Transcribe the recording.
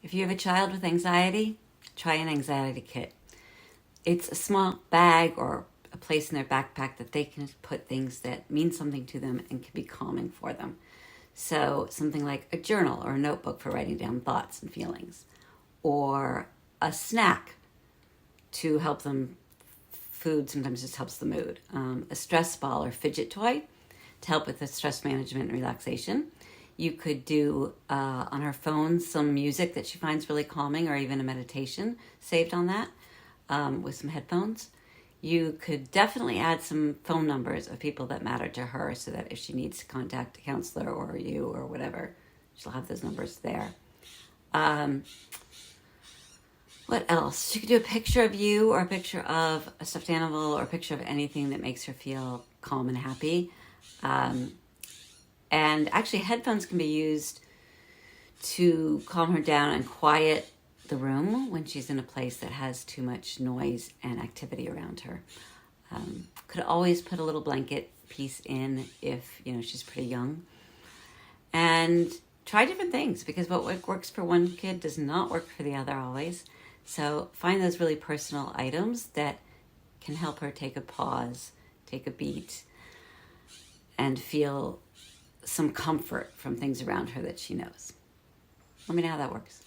If you have a child with anxiety, try an anxiety kit. It's a small bag or a place in their backpack that they can put things that mean something to them and can be calming for them. So something like a journal or a notebook for writing down thoughts and feelings, or a snack to help them. Food sometimes just helps the mood. A stress ball or fidget toy to help with the stress management and relaxation. You could do on her phone some music that she finds really calming, or even a meditation saved on that with some headphones. You could definitely add some phone numbers of people that matter to her so that if she needs to contact a counselor or you or whatever, she'll have those numbers there. What else? She could do a picture of you or a picture of a stuffed animal or a picture of anything that makes her feel calm and happy. And actually, headphones can be used to calm her down and quiet the room when she's in a place that has too much noise and activity around her. Could always put a little blanket piece in if, she's pretty young. And try different things, because what works for one kid does not work for the other always. So find those really personal items that can help her take a pause, take a beat, and feel some comfort from things around her that she knows. Let me know how that works.